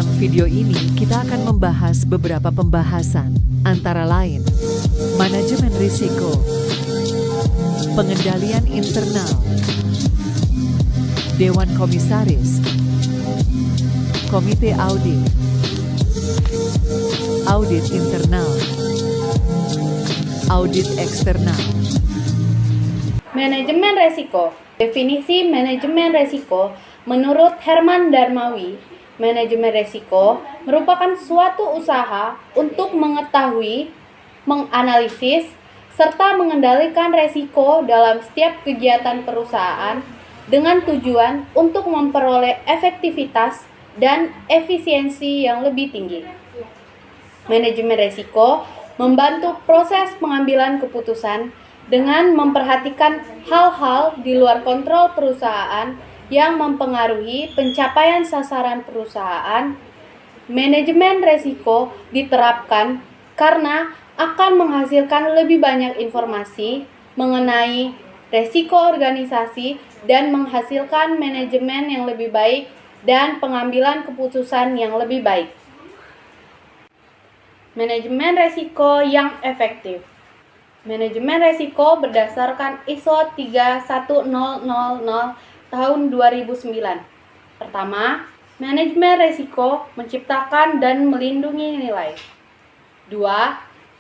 Dalam video ini, kita akan membahas beberapa pembahasan, antara lain, manajemen risiko, pengendalian internal, Dewan Komisaris, Komite Audit, audit internal, audit eksternal. Manajemen resiko. Definisi manajemen resiko menurut Herman Darmawi, manajemen resiko merupakan suatu usaha untuk mengetahui, menganalisis, serta mengendalikan resiko dalam setiap kegiatan perusahaan dengan tujuan untuk memperoleh efektivitas dan efisiensi yang lebih tinggi. Manajemen resiko membantu proses pengambilan keputusan dengan memperhatikan hal-hal di luar kontrol perusahaan yang mempengaruhi pencapaian sasaran perusahaan. Manajemen resiko diterapkan karena akan menghasilkan lebih banyak informasi mengenai resiko organisasi dan menghasilkan manajemen yang lebih baik dan pengambilan keputusan yang lebih baik. Manajemen resiko yang efektif. Manajemen resiko berdasarkan ISO 31000 tahun 2009. Pertama, manajemen resiko menciptakan dan melindungi nilai. 2.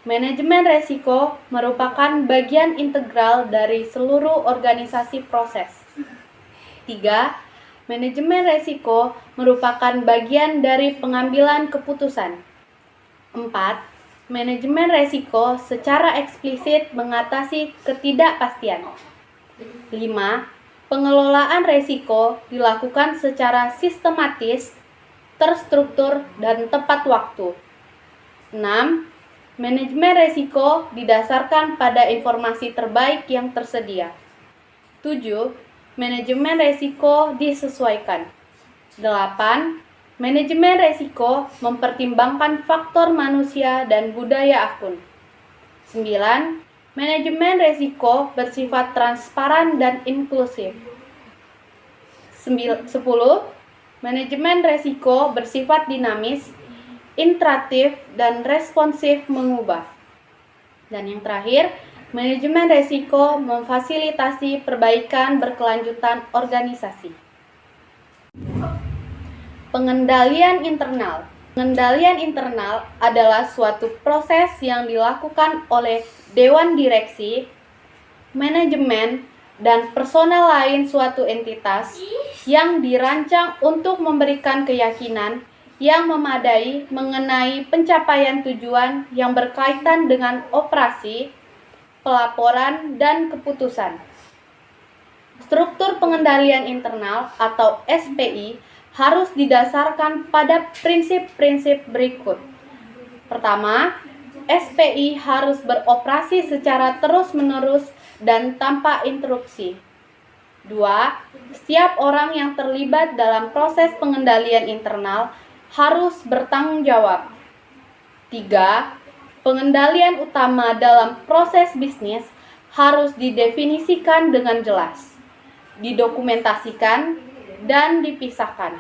Manajemen resiko merupakan bagian integral dari seluruh organisasi proses. 3. Manajemen resiko merupakan bagian dari pengambilan keputusan. 4. Manajemen resiko secara eksplisit mengatasi ketidakpastian. 5. Pengelolaan resiko dilakukan secara sistematis, terstruktur, dan tepat waktu. 6. Manajemen resiko didasarkan pada informasi terbaik yang tersedia. 7. Manajemen resiko disesuaikan. 8. Manajemen resiko mempertimbangkan faktor manusia dan budaya akun. 9. Manajemen resiko bersifat transparan dan inklusif. 10. Manajemen resiko bersifat dinamis, iteratif, dan responsif mengubah. Dan yang terakhir, manajemen resiko memfasilitasi perbaikan berkelanjutan organisasi. Pengendalian internal. Pengendalian internal adalah suatu proses yang dilakukan oleh dewan direksi, manajemen, dan personel lain suatu entitas yang dirancang untuk memberikan keyakinan yang memadai mengenai pencapaian tujuan yang berkaitan dengan operasi, pelaporan, dan keputusan. Struktur pengendalian internal atau SPI harus didasarkan pada prinsip-prinsip berikut. Pertama, SPI harus beroperasi secara terus-menerus dan tanpa interupsi. 2. Setiap orang yang terlibat dalam proses pengendalian internal harus bertanggung jawab. 3. Pengendalian utama dalam proses bisnis harus didefinisikan dengan jelas, didokumentasikan, dan dipisahkan.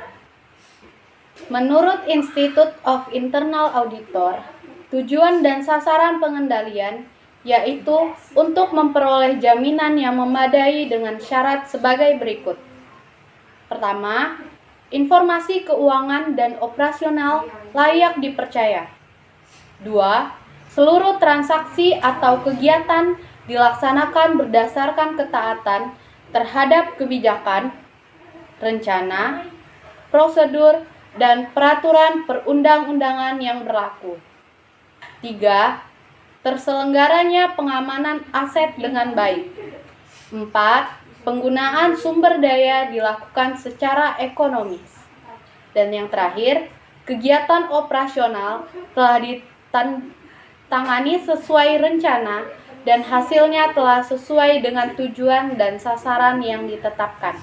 Menurut Institute of Internal Auditor, tujuan dan sasaran pengendalian yaitu untuk memperoleh jaminan yang memadai dengan syarat sebagai berikut. Pertama, informasi keuangan dan operasional layak dipercaya. 2. Seluruh transaksi atau kegiatan dilaksanakan berdasarkan ketaatan terhadap kebijakan, rencana, prosedur, dan peraturan perundang-undangan yang berlaku. 3. Terselenggaranya pengamanan aset dengan baik. 4. Penggunaan sumber daya dilakukan secara ekonomis. Dan yang terakhir, kegiatan operasional telah ditangani sesuai rencana dan hasilnya telah sesuai dengan tujuan dan sasaran yang ditetapkan.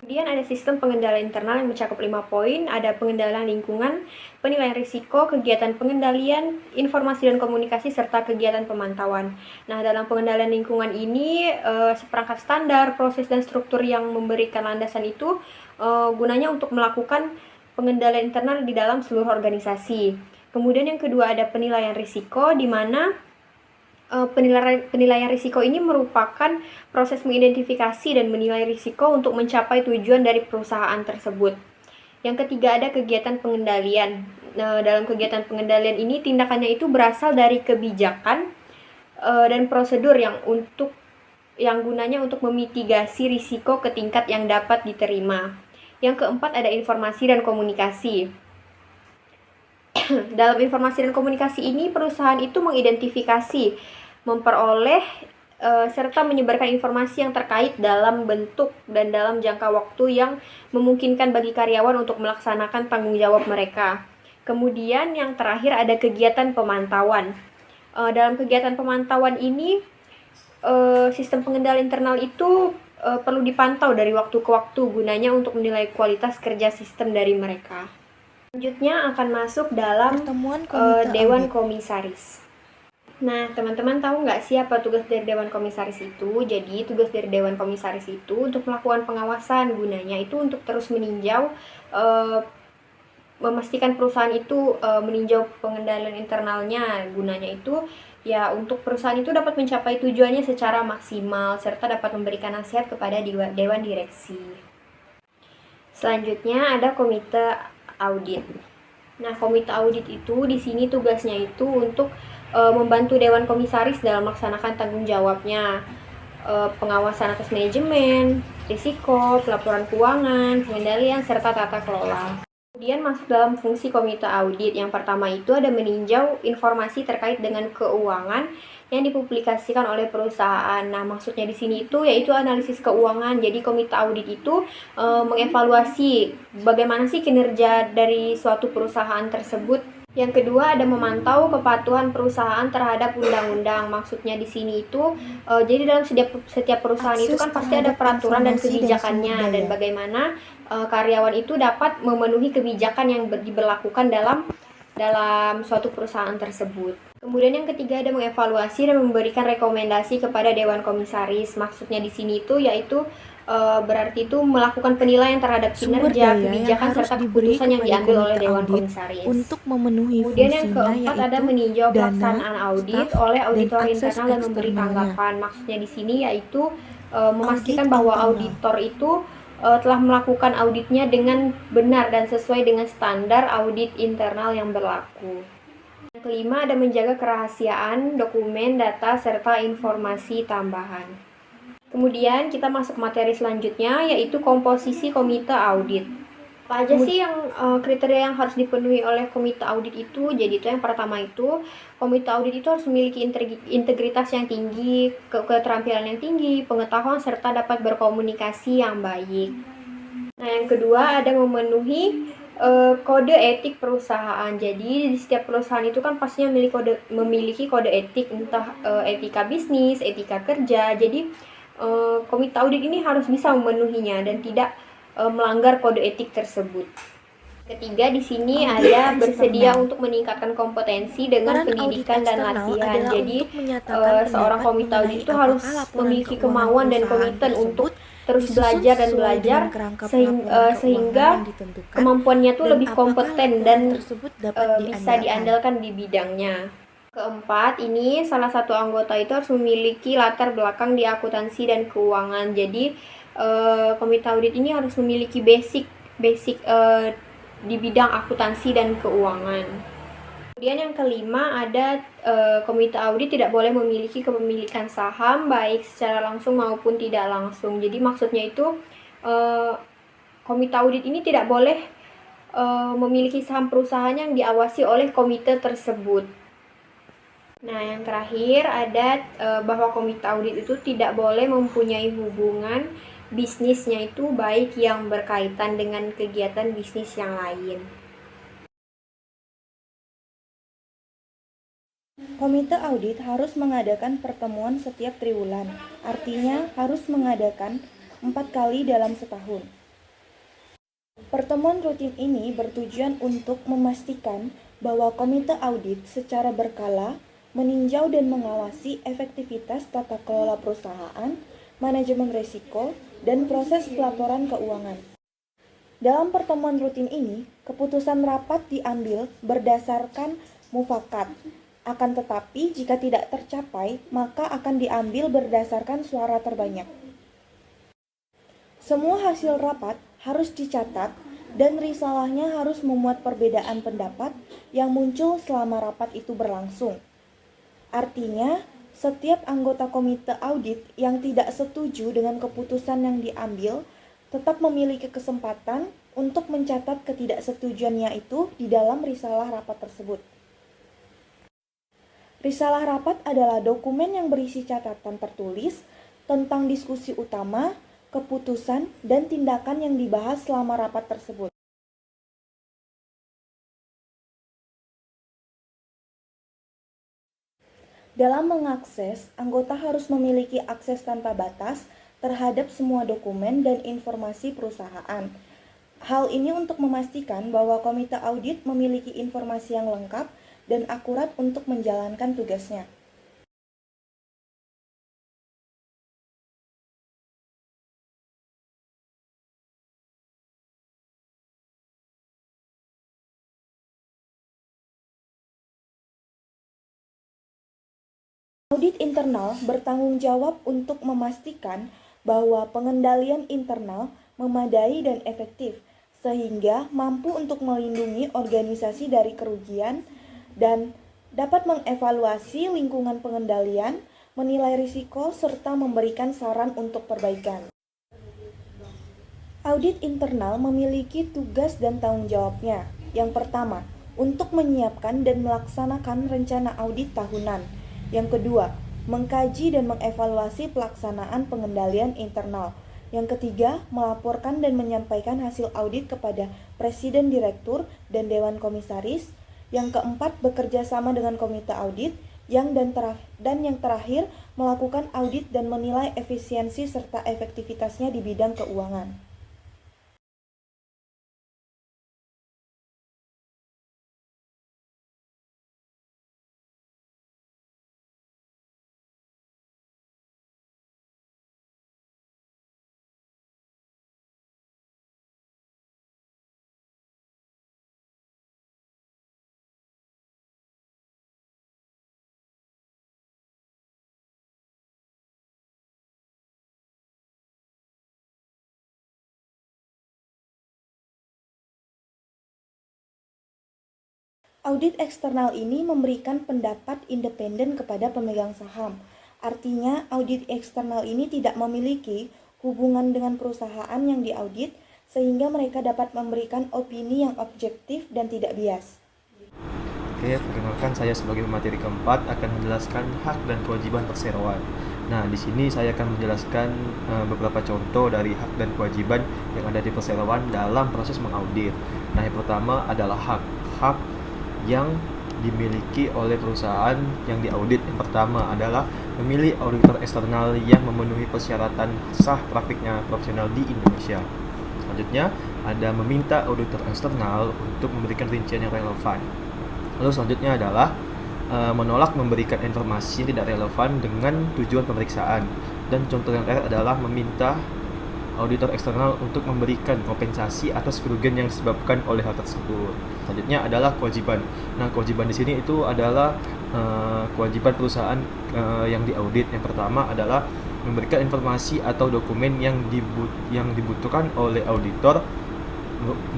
Kemudian ada sistem pengendalian internal yang mencakup 5 poin, ada pengendalian lingkungan, penilaian risiko, kegiatan pengendalian, informasi dan komunikasi, serta kegiatan pemantauan. Nah, dalam pengendalian lingkungan ini, seperangkat standar, proses dan struktur yang memberikan landasan itu gunanya untuk melakukan pengendalian internal di dalam seluruh organisasi. Kemudian yang kedua ada penilaian risiko, di mana penilaian risiko ini merupakan proses mengidentifikasi dan menilai risiko untuk mencapai tujuan dari perusahaan tersebut. Yang ketiga ada kegiatan pengendalian. Dalam kegiatan pengendalian ini tindakannya itu berasal dari kebijakan dan prosedur yang gunanya untuk memitigasi risiko ke tingkat yang dapat diterima. Yang keempat ada informasi dan komunikasi. Dalam informasi dan komunikasi ini perusahaan itu mengidentifikasi, memperoleh serta menyebarkan informasi yang terkait dalam bentuk dan dalam jangka waktu yang memungkinkan bagi karyawan untuk melaksanakan tanggung jawab mereka. Kemudian yang terakhir ada kegiatan pemantauan. Dalam kegiatan pemantauan ini sistem pengendalian internal itu perlu dipantau dari waktu ke waktu gunanya untuk menilai kualitas kerja sistem dari mereka. Selanjutnya akan masuk dalam Dewan Komisaris. Nah, teman-teman tahu nggak sih apa tugas dari Dewan Komisaris itu? Jadi, tugas dari Dewan Komisaris itu untuk melakukan pengawasan, gunanya itu untuk terus meninjau, memastikan perusahaan itu meninjau pengendalian internalnya. Gunanya itu ya untuk perusahaan itu dapat mencapai tujuannya secara maksimal, serta dapat memberikan nasihat kepada Dewan Direksi. Selanjutnya ada Komite Audit. Nah, Komite Audit itu di sini tugasnya itu untuk membantu Dewan Komisaris dalam melaksanakan tanggung jawabnya, pengawasan atas manajemen, risiko, pelaporan keuangan, pengendalian, serta tata kelola. Kemudian masuk dalam fungsi Komite Audit. Yang pertama itu ada meninjau informasi terkait dengan keuangan yang dipublikasikan oleh perusahaan. Nah, maksudnya di sini itu yaitu analisis keuangan. Jadi Komite Audit itu mengevaluasi bagaimana sih kinerja dari suatu perusahaan tersebut. Yang kedua ada memantau kepatuhan perusahaan terhadap undang-undang. Maksudnya di sini itu jadi dalam setiap perusahaan itu kan pasti ada peraturan dan kebijakannya, dan bagaimana karyawan itu dapat memenuhi kebijakan yang diberlakukan dalam suatu perusahaan tersebut. Kemudian yang ketiga ada mengevaluasi dan memberikan rekomendasi kepada Dewan Komisaris. Maksudnya di sini itu yaitu berarti itu melakukan penilaian terhadap kinerja, kebijakan serta keputusan yang diambil oleh Dewan Komisaris. Untuk memenuhi kemudian yang fungsinya keempat ada yaitu meninjau dana, pelaksanaan audit staf, oleh auditor dan akses internal dan memberi eksternalnya. tanggapan. Maksudnya di sini yaitu memastikan Audit bahwa internal. auditor itu telah melakukan auditnya dengan benar dan sesuai dengan standar audit internal yang berlaku. Yang kelima ada menjaga kerahasiaan dokumen, data, serta informasi tambahan. Kemudian kita masuk materi selanjutnya yaitu komposisi komite audit. Apa aja sih yang kriteria yang harus dipenuhi oleh komite audit itu? Jadi itu yang pertama itu komite audit itu harus memiliki integritas yang tinggi, keterampilan yang tinggi, pengetahuan serta dapat berkomunikasi yang baik. Nah, yang kedua ada memenuhi kode etik perusahaan. Jadi di setiap perusahaan itu kan pastinya memiliki kode etik, entah etika bisnis, etika kerja. Jadi komite audit ini harus bisa memenuhinya dan tidak melanggar kode etik tersebut. Ketiga di sini ada bersedia untuk meningkatkan kompetensi dengan pendidikan dan latihan. Jadi seorang komite audit itu harus memiliki kemauan dan komitmen untuk terus belajar dan belajar sehingga kemampuannya tuh lebih kompeten dan bisa diandalkan di bidangnya. Keempat, ini salah satu anggota itu harus memiliki latar belakang di akuntansi dan keuangan. Jadi komite audit ini harus memiliki basic di bidang akuntansi dan keuangan. Kemudian yang kelima ada komite audit tidak boleh memiliki kepemilikan saham baik secara langsung maupun tidak langsung. Jadi maksudnya itu komite audit ini tidak boleh memiliki saham perusahaan yang diawasi oleh komite tersebut. Nah, yang terakhir ada bahwa komite audit itu tidak boleh mempunyai hubungan bisnisnya itu baik yang berkaitan dengan kegiatan bisnis yang lain. Komite audit harus mengadakan pertemuan setiap triwulan, artinya harus mengadakan 4 kali dalam setahun. Pertemuan rutin ini bertujuan untuk memastikan bahwa komite audit secara berkala meninjau dan mengawasi efektivitas tata kelola perusahaan, manajemen risiko, dan proses pelaporan keuangan. Dalam pertemuan rutin ini, keputusan rapat diambil berdasarkan mufakat. Akan tetapi, jika tidak tercapai, maka akan diambil berdasarkan suara terbanyak. Semua hasil rapat harus dicatat dan risalahnya harus memuat perbedaan pendapat yang muncul selama rapat itu berlangsung. Artinya, setiap anggota komite audit yang tidak setuju dengan keputusan yang diambil tetap memiliki kesempatan untuk mencatat ketidaksetujuannya itu di dalam risalah rapat tersebut. Risalah rapat adalah dokumen yang berisi catatan tertulis tentang diskusi utama, keputusan, dan tindakan yang dibahas selama rapat tersebut. Dalam mengakses, anggota harus memiliki akses tanpa batas terhadap semua dokumen dan informasi perusahaan. Hal ini untuk memastikan bahwa komite audit memiliki informasi yang lengkap dan akurat untuk menjalankan tugasnya. Audit internal bertanggung jawab untuk memastikan bahwa pengendalian internal memadai dan efektif, sehingga mampu untuk melindungi organisasi dari kerugian dan dapat mengevaluasi lingkungan pengendalian, menilai risiko, serta memberikan saran untuk perbaikan. Audit internal memiliki tugas dan tanggung jawabnya. Yang pertama, untuk menyiapkan dan melaksanakan rencana audit tahunan. Yang kedua, mengkaji dan mengevaluasi pelaksanaan pengendalian internal. Yang ketiga, melaporkan dan menyampaikan hasil audit kepada Presiden Direktur dan Dewan Komisaris. Yang keempat, bekerja sama dengan komite audit. Yang terakhir, melakukan audit dan menilai efisiensi serta efektivitasnya di bidang keuangan. Audit eksternal ini memberikan pendapat independen kepada pemegang saham. Artinya, audit eksternal ini tidak memiliki hubungan dengan perusahaan yang diaudit, sehingga mereka dapat memberikan opini yang objektif dan tidak bias. Oke, perkenalkan saya sebagai pemateri keempat akan menjelaskan hak dan kewajiban perseroan. Nah, di sini saya akan menjelaskan beberapa contoh dari hak dan kewajiban yang ada di perseroan dalam proses mengaudit. Nah, yang pertama adalah hak yang dimiliki oleh perusahaan yang diaudit. Yang pertama adalah memilih auditor eksternal yang memenuhi persyaratan sah praktiknya profesional di Indonesia. Selanjutnya, ada meminta auditor eksternal untuk memberikan rincian yang relevan. Lalu selanjutnya adalah menolak memberikan informasi yang tidak relevan dengan tujuan pemeriksaan. Dan contoh yang terakhir adalah meminta auditor eksternal untuk memberikan kompensasi atas kerugian yang disebabkan oleh hal tersebut. Selanjutnya adalah kewajiban. Nah, kewajiban di sini itu adalah kewajiban perusahaan yang diaudit. Yang pertama adalah memberikan informasi atau dokumen yang dibutuhkan oleh auditor,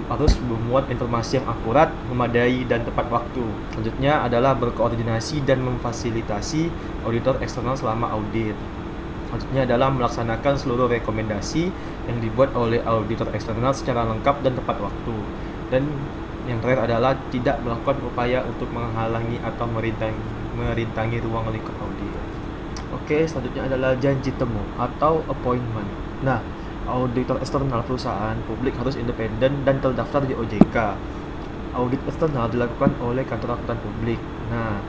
harus memuat informasi yang akurat, memadai, dan tepat waktu. Selanjutnya adalah berkoordinasi dan memfasilitasi auditor eksternal selama audit. Selanjutnya adalah melaksanakan seluruh rekomendasi yang dibuat oleh auditor eksternal secara lengkap dan tepat waktu. Dan yang terakhir adalah tidak melakukan upaya untuk menghalangi atau merintangi ruang lingkup audit. Oke, selanjutnya adalah janji temu atau appointment. Nah, auditor eksternal perusahaan publik harus independen dan terdaftar di OJK. Audit eksternal dilakukan oleh kantor akuntan publik. Nah,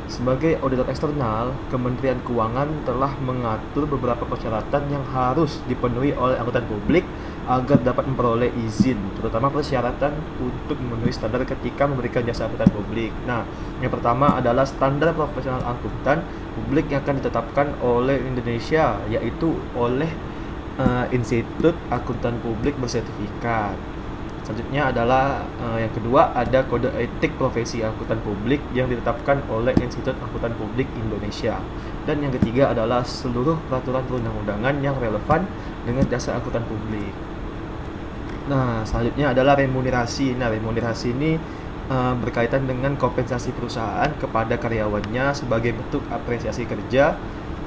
sebagai auditor eksternal, Kementerian Keuangan telah mengatur beberapa persyaratan yang harus dipenuhi oleh akuntan publik agar dapat memperoleh izin, terutama persyaratan untuk memenuhi standar ketika memberikan jasa akuntan publik. Nah, yang pertama adalah standar profesional akuntan publik yang akan ditetapkan oleh Indonesia, yaitu oleh Institut Akuntan Publik Bersertifikat. Selanjutnya adalah yang kedua ada kode etik profesi angkutan publik yang ditetapkan oleh Institut Angkutan Publik Indonesia. Dan yang ketiga adalah seluruh peraturan perundang-undangan yang relevan dengan jasa angkutan publik. Nah, selanjutnya adalah remunerasi. Nah, remunerasi ini berkaitan dengan kompensasi perusahaan kepada karyawannya sebagai bentuk apresiasi kerja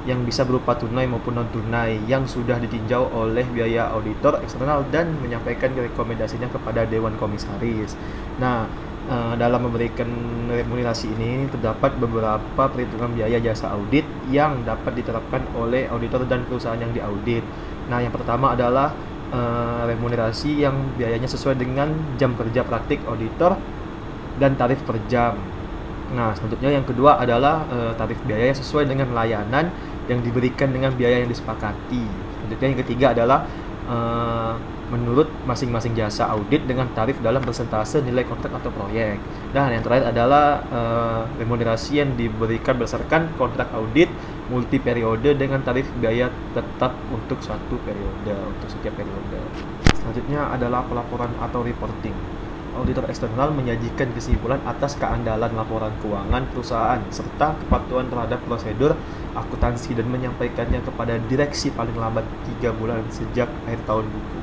yang bisa berupa tunai maupun non-tunai yang sudah ditinjau oleh biaya auditor eksternal dan menyampaikan rekomendasinya kepada Dewan Komisaris. Nah, dalam memberikan remunerasi ini terdapat beberapa perhitungan biaya jasa audit yang dapat diterapkan oleh auditor dan perusahaan yang diaudit. Nah, yang pertama adalah remunerasi yang biayanya sesuai dengan jam kerja praktik auditor dan tarif per jam. Nah, selanjutnya yang kedua adalah tarif biaya yang sesuai dengan layanan yang diberikan dengan biaya yang disepakati. Selanjutnya yang ketiga adalah menurut masing-masing jasa audit dengan tarif dalam persentase nilai kontrak atau proyek. Dan yang terakhir adalah remunerasi yang diberikan berdasarkan kontrak audit multi periode dengan tarif biaya tetap untuk satu periode, untuk setiap periode. Selanjutnya adalah pelaporan atau reporting. Auditor eksternal menyajikan kesimpulan atas keandalan laporan keuangan perusahaan serta kepatuhan terhadap prosedur akuntansi dan menyampaikannya kepada direksi paling lambat 3 bulan sejak akhir tahun buku.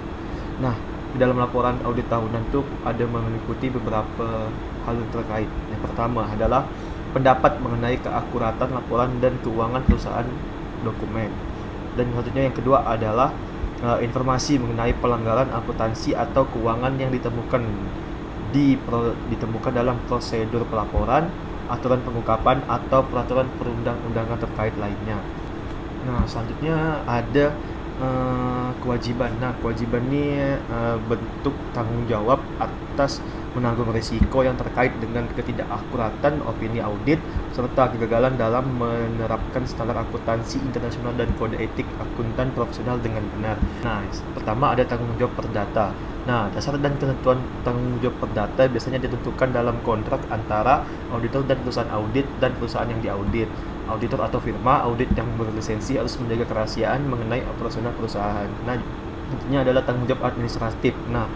Nah, di dalam laporan audit tahunan itu ada meliputi beberapa hal yang terkait. Yang pertama adalah pendapat mengenai keakuratan laporan dan keuangan perusahaan dokumen. Dan selanjutnya yang kedua adalah informasi mengenai pelanggaran akuntansi atau keuangan yang ditemukan dalam prosedur pelaporan, aturan pengungkapan atau peraturan perundang-undangan terkait lainnya. Nah, selanjutnya ada kewajiban. Nah, kewajiban ini bentuk tanggung jawab atas menanggung risiko yang terkait dengan ketidakakuratan opini audit serta kegagalan dalam menerapkan standar akuntansi internasional dan kode etik akuntan profesional dengan benar. Nah, pertama ada tanggung jawab perdata. Nah, dasar dan ketentuan tanggung jawab perdata biasanya ditentukan dalam kontrak antara auditor dan perusahaan audit dan perusahaan yang diaudit. Auditor atau firma audit yang berlisensi harus menjaga kerahasiaan mengenai operasional perusahaan. Nah, tentunya adalah tanggung jawab administratif. Nah,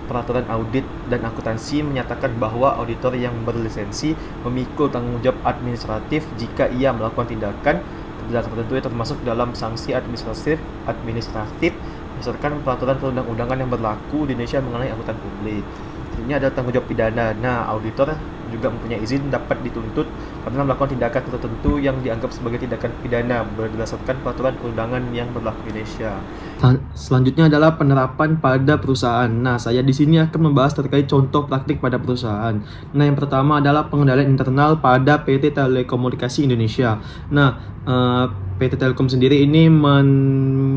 peraturan audit dan akuntansi menyatakan bahwa auditor yang berlisensi memikul tanggung jawab administratif jika ia melakukan tindakan tertentu yang termasuk dalam sanksi administratif berdasarkan peraturan perundang-undangan yang berlaku di Indonesia mengenai akuntan publik. Ini adalah tanggung jawab pidana. Nah, auditor juga mempunyai izin dapat dituntut karena melakukan tindakan tertentu yang dianggap sebagai tindakan pidana berdasarkan peraturan perundangan yang berlaku di Indonesia. Selanjutnya adalah penerapan pada perusahaan. Nah, saya di sini akan membahas terkait contoh praktik pada perusahaan. Nah, yang pertama adalah pengendalian internal pada PT Telekomunikasi Indonesia. Nah, PT Telkom sendiri ini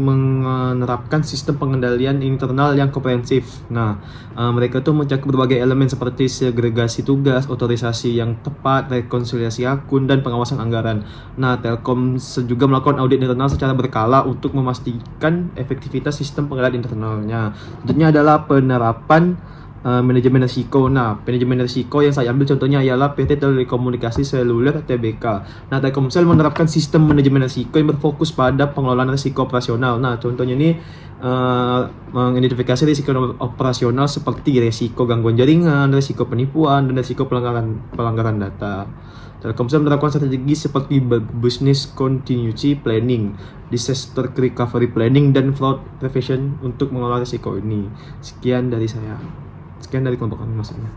menerapkan sistem pengendalian internal yang komprehensif. Nah, mereka tuh mencakup berbagai elemen seperti segregasi tugas, otorisasi yang tepat, rekonsiliasi akun, dan pengawasan anggaran. Nah, Telkom juga melakukan audit internal secara berkala untuk memastikan efektivitas sistem pengendalian internalnya. Tentunya adalah penerapan manajemen risiko. Nah, manajemen risiko yang saya ambil contohnya ialah PT Telekomunikasi Seluler TBK. Nah, Telkomsel menerapkan sistem manajemen risiko yang berfokus pada pengelolaan risiko operasional. Nah, contohnya ini mengidentifikasi risiko operasional seperti risiko gangguan jaringan, risiko penipuan, dan risiko pelanggaran data. Telkomsel menerapkan strategi seperti business continuity planning, disaster recovery planning, dan fraud prevention untuk mengelola risiko ini. Sekian dari saya. Sekian dari kelompok kami maksudnya.